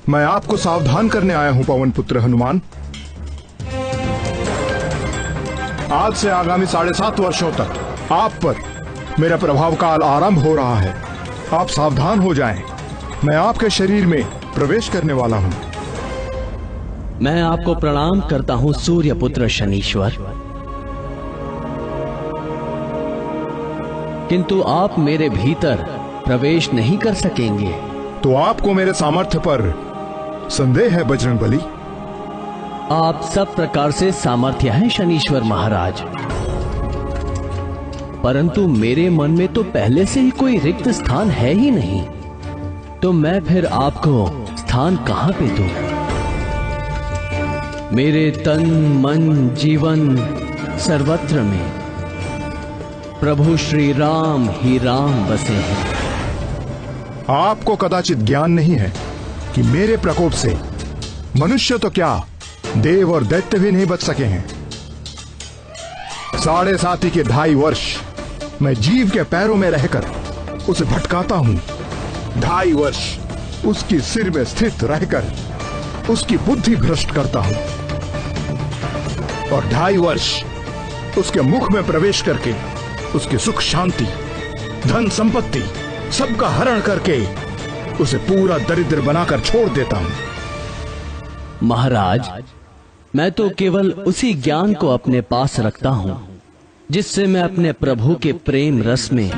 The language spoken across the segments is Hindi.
मैं आपको सावधान करने आया हूं पवन पुत्र हनुमान। आज से आगामी 7.5 वर्षों तक आप पर मेरा प्रभाव काल आरंभ हो रहा है। आप सावधान हो जाएं। मैं आपके शरीर में प्रवेश करने वाला हूं। मैं आपको प्रणाम करता हूं सूर्य पुत्र शनीश्वर, किंतु आप मेरे भीतर प्रवेश नहीं कर सकेंगे। तो आपको मेरे सामर्थ्य पर संदेह है बजरंगबली? आप सब प्रकार से सामर्थ्य हैं शनीश्वर महाराज, परंतु मेरे मन में तो पहले से ही कोई रिक्त स्थान है ही नहीं, तो मैं फिर आपको स्थान कहां पे दूं? मेरे तन मन जीवन सर्वत्र में प्रभु श्री राम ही राम बसे हैं। आपको कदाचित ज्ञान नहीं है कि मेरे प्रकोप से मनुष्य तो क्या, देव और दैत्य भी नहीं बच सके हैं। 7.5 के 2.5 वर्ष मैं जीव के पैरों में रहकर उसे भटकाता हूं। 2.5 वर्ष उसकी सिर में स्थित रहकर उसकी बुद्धि भ्रष्ट करता हूं, और 2.5 वर्ष उसके मुख में प्रवेश करके उसकी सुख शांति धन संपत्ति सबका हरण करके उसे पूरा दरिद्र बनाकर छोड़ देता हूं। महाराज, मैं तो केवल उसी ज्ञान को अपने पास रखता हूं जिससे मैं अपने प्रभु के प्रेम रस में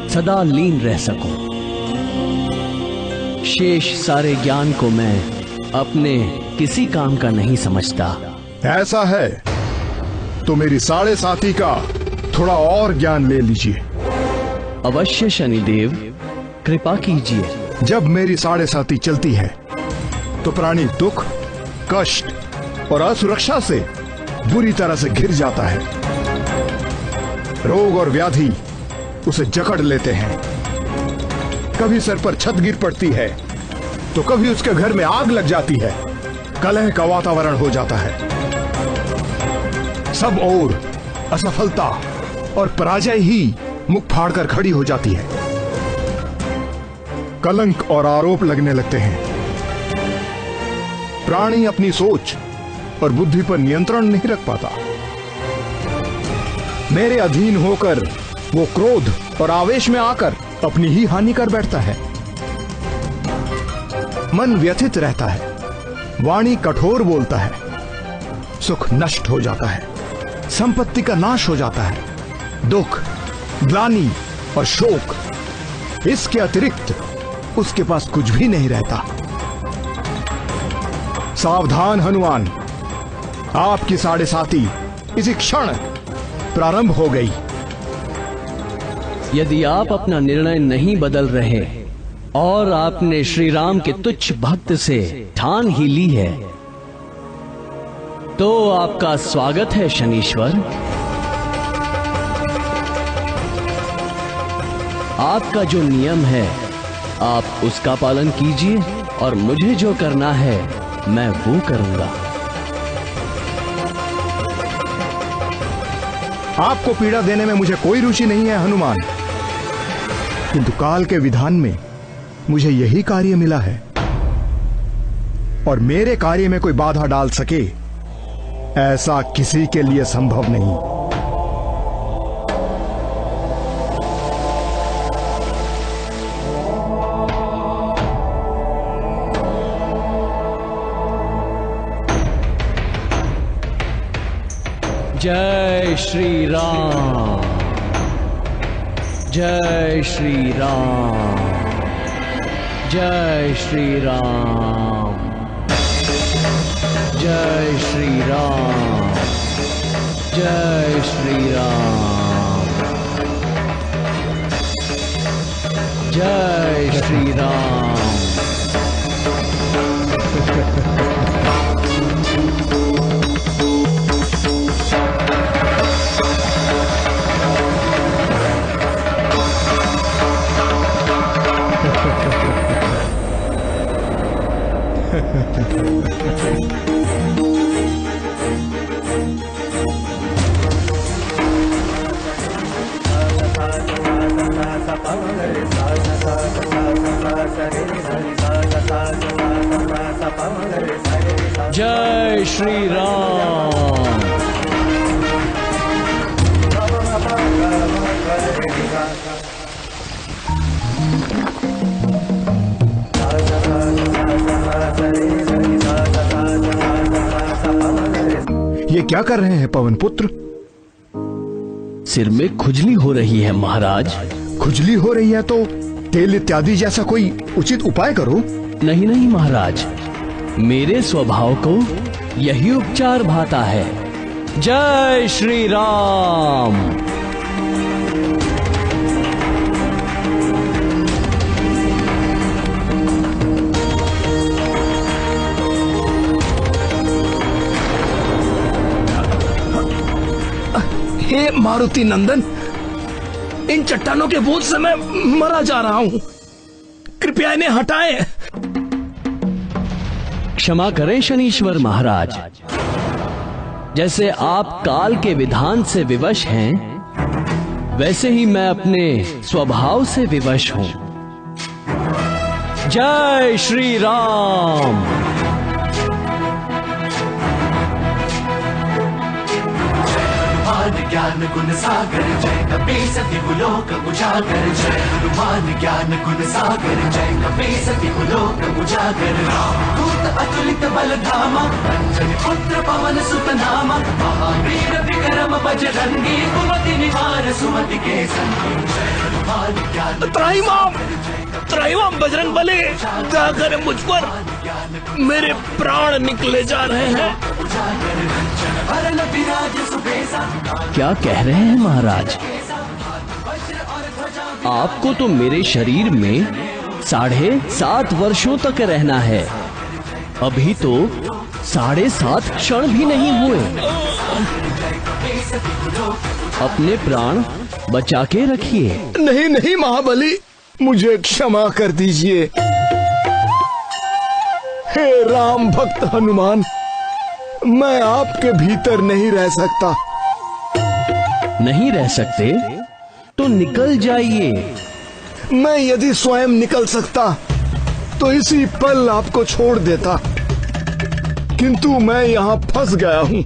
सदा लीन रह सकूं। शेष सारे ज्ञान को मैं अपने किसी काम का नहीं समझता। ऐसा है तो मेरी 7.5 का थोड़ा और ज्ञान ले लीजिए। अवश्य शनिदेव, कृपा कीजिए। जब मेरी 7.5 चलती है तो प्राणी दुख, कष्ट और असुरक्षा से बुरी तरह से घिर जाता है। रोग और व्याधि उसे जकड़ लेते हैं। कभी सर पर छत गिर पड़ती है तो कभी उसके घर में आग लग जाती है। कलह का वातावरण हो जाता है। सब ओर असफलता और पराजय ही मुख फाड़कर खड़ी हो जाती है। कलंक और आरोप लगने लगते हैं। प्राणी अपनी सोच और बुद्धि पर नियंत्रण नहीं रख पाता। मेरे अधीन होकर वो क्रोध और आवेश में आकर अपनी ही हानि कर बैठता है। मन व्यथित रहता है, वाणी कठोर बोलता है, सुख नष्ट हो जाता है, संपत्ति का नाश हो जाता है, दुख, ग्लानि और शोक, इसके अतिरिक्त उसके पास कुछ भी नहीं रहता। सावधान हनुमान, आपकी 7.5 इसी क्षण प्रारंभ हो गई। यदि आप अपना निर्णय नहीं बदल रहे और आपने श्री राम के तुच्छ भक्त से ठान ही ली है, तो आपका स्वागत है शनीश्वर। आपका जो नियम है आप उसका पालन कीजिए और मुझे जो करना है मैं वो करूंगा। आपको पीड़ा देने में मुझे कोई रुचि नहीं है हनुमान, किंतु काल के विधान में मुझे यही कार्य मिला है, और मेरे कार्य में कोई बाधा डाल सके ऐसा किसी के लिए संभव नहीं। जय श्री राम, जय श्री राम, जय श्री राम, जय श्री राम, जय श्री राम, जय श्री राम। जय श्री राम। ये क्या कर रहे हैं पवन पुत्र? सिर में खुजली हो रही है महाराज। खुजली हो रही है तो तेल इत्यादि जैसा कोई उचित उपाय करो। नहीं नहीं महाराज, मेरे स्वभाव को यही उपचार भाता है। जय श्री राम। हे मारुति नंदन, इन चट्टानों के बोझ से मैं मरा जा रहा हूँ, कृपया इन्हें हटाएं। क्षमा करें शनीश्वर महाराज, जैसे आप काल के विधान से विवश हैं, वैसे ही मैं अपने स्वभाव से विवश हूं। जय श्री राम। ज्ञान गुण सागर जय कपीस दिवलोक उजागर, जय हनुमान ज्ञान गुण सागर जय कपीस दिवलोक उजागर। दूत अतुलित बल धामा, अंजनी पुत्र पवन सुत नामा, महावीर विक्रम बजरंगी, कुमति निवार सुमति के संगी। जय हनुमान ज्ञान त्राहिमाम बजरंग बली, दया करें मुझ पर, मेरे प्राण निकले जा रहे हैं। क्या कह रहे हैं महाराज? आपको तो मेरे शरीर में 7.5 वर्षों तक रहना है, अभी तो 7.5 क्षण भी नहीं हुए। अपने प्राण बचा के रखिए। नहीं नहीं महाबली, मुझे क्षमा कर दीजिए। हे राम भक्त हनुमान, मैं आपके भीतर नहीं रह सकता। नहीं रह सकते तो निकल जाइए। मैं यदि स्वयं निकल सकता तो इसी पल आपको छोड़ देता, किंतु मैं यहाँ फंस गया हूँ।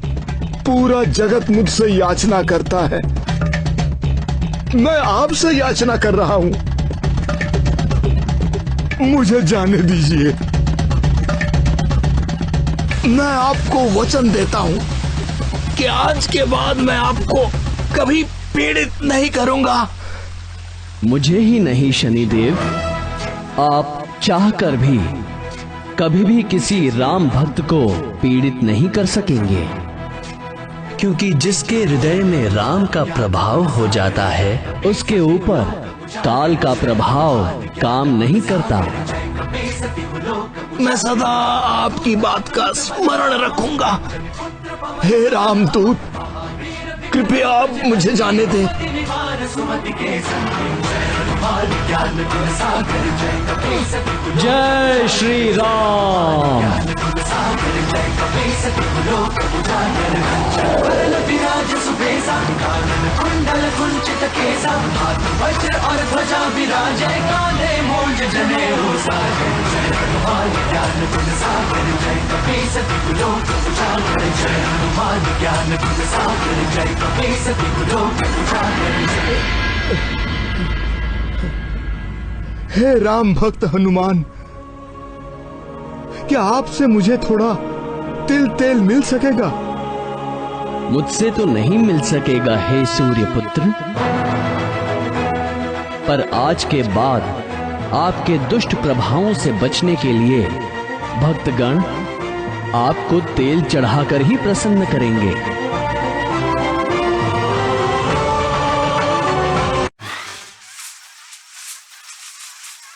पूरा जगत मुझसे याचना करता है, मैं आपसे याचना कर रहा हूँ। मुझे जाने दीजिए। मैं आपको वचन देता हूँ कि आज के बाद मैं आपको कभी पीड़ित नहीं करूंगा। मुझे ही नहीं शनिदेव, आप चाहकर भी कभी भी किसी राम भक्त को पीड़ित नहीं कर सकेंगे, क्योंकि जिसके हृदय में राम का प्रभाव हो जाता है, उसके ऊपर काल का प्रभाव काम नहीं करता। मैं सदा आपकी बात का स्मरण रखूंगा। हे रामदूत, कृपया आप मुझे जाने दें। जय श्री राम। कुंडल कुंचित केसा, वज्र और ध्वजा विराजे, कांधे मूंज जनेऊ साजे। जय हनुमान ज्ञान गुण सागर जय कपीस दिवलोक उजागर, जय हनुमान ज्ञान गुण सागर जय कपीस दिवलोक उजागर। हे राम भक्त हनुमान, क्या आपसे मुझे थोड़ा तिल तेल मिल सकेगा? मुझसे तो नहीं मिल सकेगा हे सूर्य पुत्र, पर आज के बाद आपके दुष्ट प्रभावों से बचने के लिए भक्तगण आपको तेल चढ़ाकर ही प्रसन्न करेंगे।